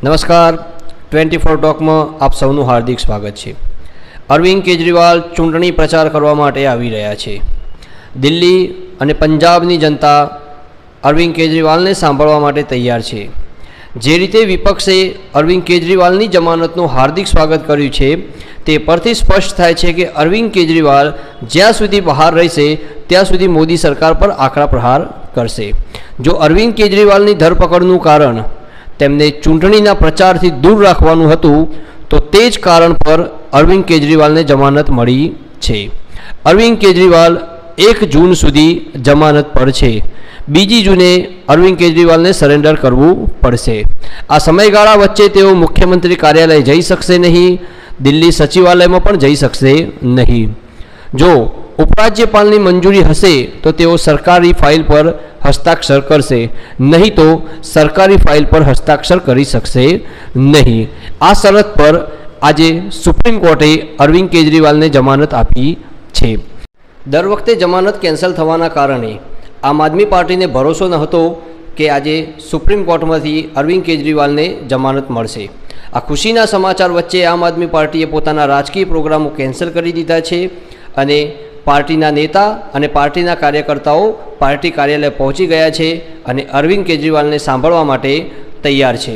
નમસ્કાર 24 ટોકમાં આપ સૌનું હાર્દિક સ્વાગત છે। અરવિંદ કેજરીવાલ ચૂંટણી પ્રચાર કરવા માટે આવી રહ્યા છે। દિલ્હી અને પંજાબની જનતા અરવિંદ કેજરીવાલને સાંભળવા માટે તૈયાર છે। જે રીતે વિપક્ષે અરવિંદ કેજરીવાલની જમાનતનું હાર્દિક સ્વાગત કર્યું છે તે પરથી સ્પષ્ટ થાય છે કે અરવિંદ કેજરીવાલ જ્યાં સુધી બહાર રહેશે ત્યાં સુધી મોદી સરકાર પર આકરા પ્રહાર કરશે। જો અરવિંદ કેજરીવાલની ધરપકડનું કારણ તેમને ચૂંટણીના પ્રચારથી દૂર રાખવાનું હતું તો તે જ કારણ પર અરવિંદ કેજરીવાલને જમાનત મળી છે। અરવિંદ કેજરીવાલ 1 જૂન સુધી જમાનત પર છે। 2 જૂને અરવિંદ કેજરીવાલને સરેન્ડર કરવું પડશે। આ સમયગાળા વચ્ચે તેઓ મુખ્યમંત્રી કાર્યાલય જઈ શકશે નહીં, દિલ્હી સચિવાલયમાં પણ જઈ શકશે નહીં। જો ઉપરાજ્યપાલની મંજૂરી હશે તો તેઓ સરકારી ફાઇલ પર હસ્તાક્ષર કરશે, નહીં તો સરકારી ફાઇલ પર હસ્તાક્ષર કરી શકશે નહીં। આ શરત પર આજે સુપ્રીમ કોર્ટે અરવિંદ કેજરીવાલને જમાનત આપી છે। દર વખતે જમાનત કેન્સલ થવાના કારણે આમ આદમી પાર્ટીને ભરોસો ન હતો કે આજે સુપ્રીમ કોર્ટમાંથી અરવિંદ કેજરીવાલને જમાનત મળશે। આ ખુશીના સમાચાર વચ્ચે આમ આદમી પાર્ટીએ પોતાના રાજકીય પ્રોગ્રામો કેન્સલ કરી દીધા છે અને પાર્ટીના નેતા અને પાર્ટીના કાર્યકર્તાઓ પાર્ટી કાર્યાલય પહોંચી ગયા છે અને અરવિંદ કેજરીવાલને સાંભળવા માટે તૈયાર છે।